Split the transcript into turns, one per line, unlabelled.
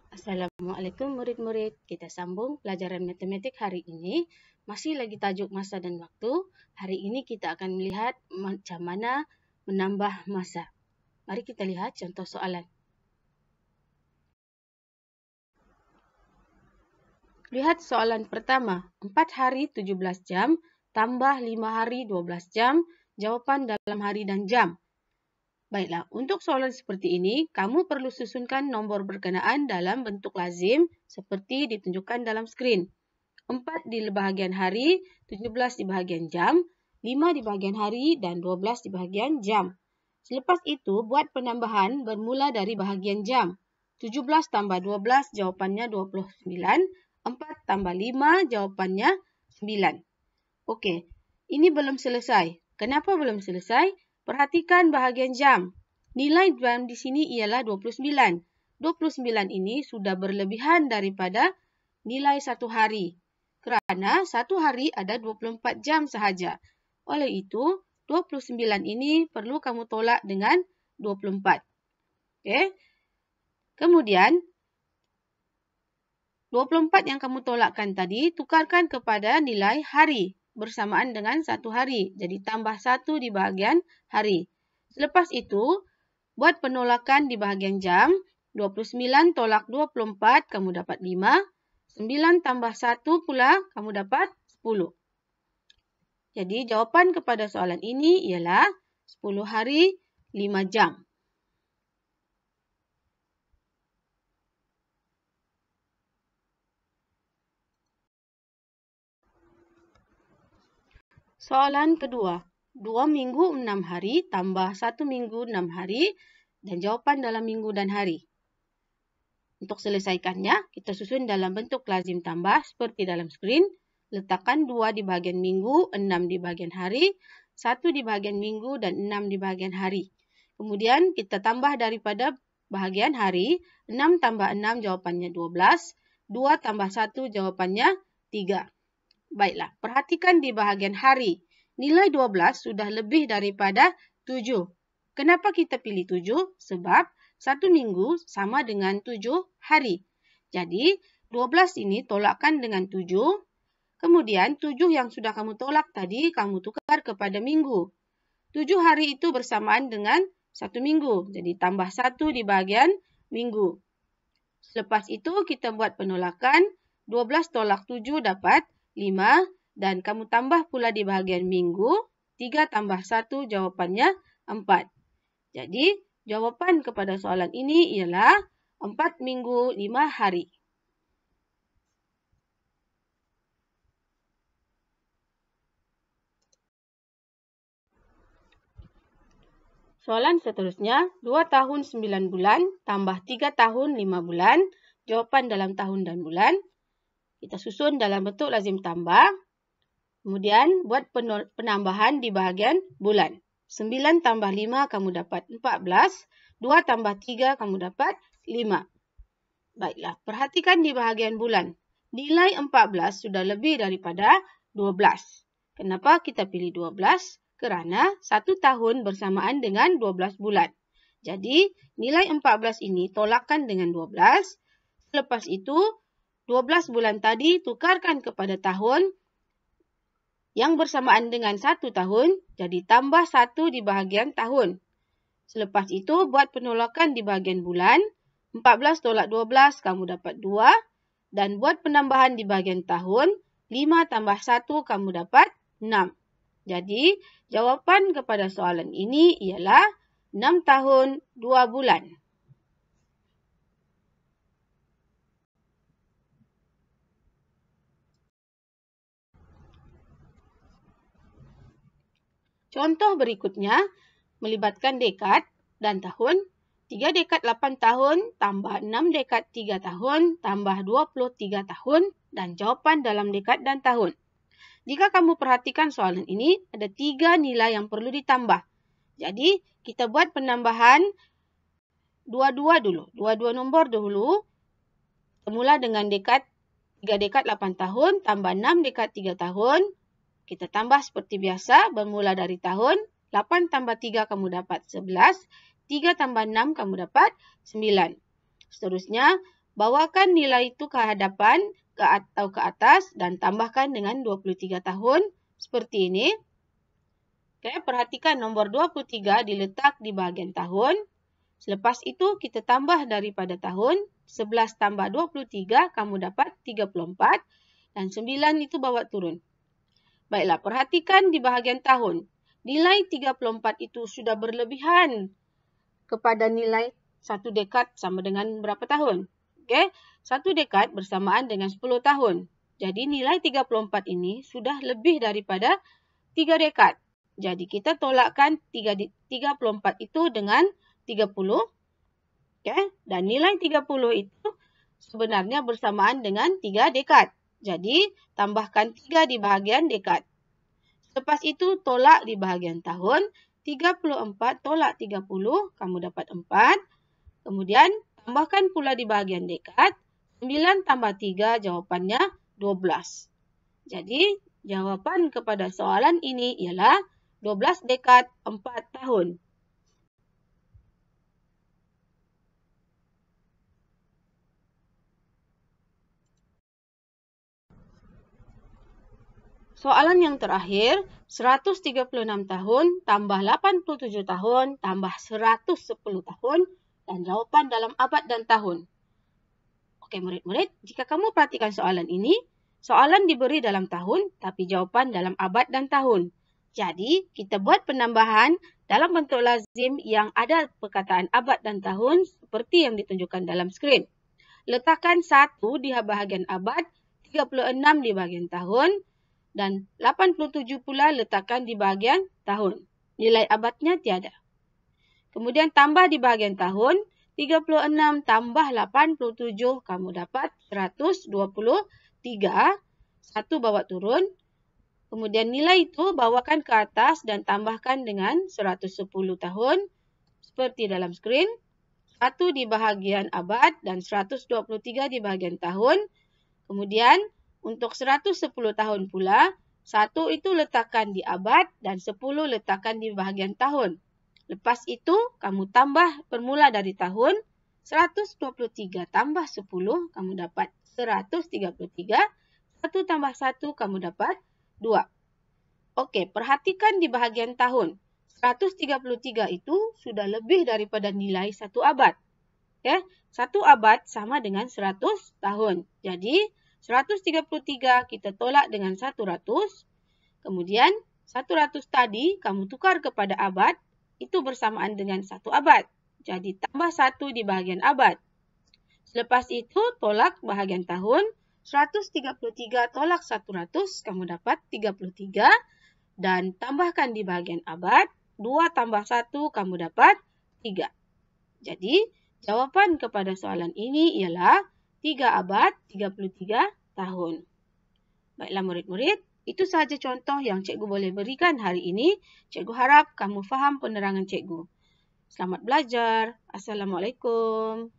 Assalamualaikum murid-murid. Kita sambung pelajaran matematik hari ini. Masih lagi tajuk masa dan waktu. Hari ini kita akan melihat macam mana menambah masa. Mari kita lihat contoh soalan. Lihat soalan pertama. 4 hari 17 jam tambah 5 hari 12 jam. Jawapan dalam hari dan jam. Baiklah, untuk soalan seperti ini, kamu perlu susunkan nombor berkenaan dalam bentuk lazim seperti ditunjukkan dalam skrin. 4 di bahagian hari, 17 di bahagian jam, 5 di bahagian hari, dan 12 di bahagian jam. Selepas itu, buat penambahan bermula dari bahagian jam. 17 tambah 12, jawapannya 29. 4 tambah 5, jawapannya 9. Okey, ini belum selesai. Kenapa belum selesai? Perhatikan bahagian jam. Nilai jam di sini ialah 29. 29 ini sudah berlebihan daripada nilai satu hari. Kerana satu hari ada 24 jam sahaja. Oleh itu, 29 ini perlu kamu tolak dengan 24. Okey. Kemudian, 24 yang kamu tolakkan tadi, tukarkan kepada nilai hari bersamaan dengan satu hari. Jadi, tambah 1 di bahagian hari. Selepas itu, buat penolakan di bahagian jam. 29 tolak 24, kamu dapat 5. 9 tambah 1 pula, kamu dapat 10. Jadi, jawapan kepada soalan ini ialah 10 hari 5 jam. Soalan kedua. 2 minggu 6 hari tambah 1 minggu 6 hari dan jawapan dalam minggu dan hari. Untuk selesaikannya, kita susun dalam bentuk lazim tambah seperti dalam skrin. Letakkan 2 di bahagian minggu, 6 di bahagian hari, 1 di bahagian minggu dan 6 di bahagian hari. Kemudian kita tambah daripada bahagian hari. 6 tambah 6 jawapannya 12. 2 tambah 1 jawapannya 3. Baiklah, perhatikan di bahagian hari. Nilai 12 sudah lebih daripada 7. Kenapa kita pilih 7? Sebab 1 minggu sama dengan 7 hari. Jadi, 12 ini tolakkan dengan 7. Kemudian, 7 yang sudah kamu tolak tadi, kamu tukar kepada minggu. 7 hari itu bersamaan dengan 1 minggu. Jadi, tambah 1 di bahagian minggu. Selepas itu, kita buat penolakan. 12 tolak 7 dapat 5. Dan kamu tambah pula di bahagian minggu. 3 tambah 1 jawapannya 4. Jadi, jawapan kepada soalan ini ialah 4 minggu 5 hari. Soalan seterusnya, 2 tahun 9 bulan tambah 3 tahun 5 bulan. Jawapan dalam tahun dan bulan. Kita susun dalam bentuk lazim tambah. Kemudian, buat penambahan di bahagian bulan. 9 tambah 5, kamu dapat 14. 2 tambah 3, kamu dapat 5. Baiklah, perhatikan di bahagian bulan. Nilai 14 sudah lebih daripada 12. Kenapa kita pilih 12? Kerana 1 tahun bersamaan dengan 12 bulan. Jadi, nilai 14 ini tolakkan dengan 12. Selepas itu, 12 bulan tadi tukarkan kepada tahun yang bersamaan dengan 1 tahun, jadi tambah 1 di bahagian tahun. Selepas itu, buat penolakan di bahagian bulan. 14 tolak 12, kamu dapat 2. Dan buat penambahan di bahagian tahun, 5 tambah 1, kamu dapat 6. Jadi, jawapan kepada soalan ini ialah 6 tahun 2 bulan. Contoh berikutnya melibatkan dekad dan tahun. 3 dekad 8 tahun tambah 6 dekad 3 tahun tambah 23 tahun dan jawapan dalam dekad dan tahun. Jika kamu perhatikan soalan ini, ada 3 nilai yang perlu ditambah. Jadi, kita buat penambahan dua-dua dulu. Dua-dua nombor dulu. Semula dengan dekad 3 dekad 8 tahun tambah 6 dekad 3 tahun. Kita tambah seperti biasa, bermula dari tahun. 8 tambah 3, kamu dapat 11. 3 tambah 6, kamu dapat 9. Seterusnya, Bawakan nilai itu ke hadapan atau ke atas dan tambahkan dengan 23 tahun seperti ini. Oke, perhatikan nomor 23 diletak di bahagian tahun. Selepas itu kita tambah daripada tahun. 11 tambah 23 kamu dapat 34 dan 9 itu bawa turun. Baiklah, perhatikan di bahagian tahun. Nilai 34 itu sudah berlebihan kepada nilai 1 dekad sama dengan berapa tahun? Okey, 1 dekad bersamaan dengan 10 tahun. Jadi nilai 34 ini sudah lebih daripada 3 dekad. Jadi kita tolakkan 34 itu dengan 30. Okey, dan nilai 30 itu sebenarnya bersamaan dengan 3 dekad. Jadi tambahkan 3 di bahagian dekad. Lepas itu tolak di bahagian tahun. 34 tolak 30, kamu dapat 4. Kemudian tambahkan pula di bahagian dekad. 9 tambah 3, jawapannya 12. Jadi jawapan kepada soalan ini ialah 12 dekad 4 tahun. Soalan yang terakhir, 136 tahun tambah 87 tahun tambah 110 tahun dan jawapan dalam abad dan tahun. Okey murid-murid, jika kamu perhatikan soalan ini, soalan diberi dalam tahun tapi jawapan dalam abad dan tahun. Jadi, kita buat penambahan dalam bentuk lazim yang ada perkataan abad dan tahun seperti yang ditunjukkan dalam skrin. Letakkan 1 di bahagian abad, 36 di bahagian tahun, dan 87 pula letakkan di bahagian tahun. Nilai abadnya tiada. Kemudian tambah di bahagian tahun. 36 tambah 87, kamu dapat 123. 1 bawa turun. Kemudian nilai itu bawakan ke atas dan tambahkan dengan 110 tahun. Seperti dalam skrin. 1 di bahagian abad dan 123 di bahagian tahun. Kemudian untuk 110 tahun pula, 1 itu letakkan di abad dan 10 letakkan di bahagian tahun. Lepas itu, kamu tambah bermula dari tahun. 123 tambah 10, kamu dapat 133. 1 tambah 1, kamu dapat 2. Okey, perhatikan di bahagian tahun. 133 itu sudah lebih daripada nilai 1 abad. Okay? 1 abad sama dengan 100 tahun. Jadi, 133 kita tolak dengan 100. Kemudian 100 tadi kamu tukar kepada abad. Itu bersamaan dengan 1 abad. Jadi tambah 1 di bahagian abad. Selepas itu tolak bahagian tahun. 133 tolak 100. Kamu dapat 33. Dan tambahkan di bahagian abad. 2 tambah 1 kamu dapat 3. Jadi jawapan kepada soalan ini ialah 3 abad 33 tahun. Baiklah murid-murid, itu sahaja contoh yang cikgu boleh berikan hari ini. Cikgu harap kamu faham penerangan cikgu. Selamat belajar. Assalamualaikum.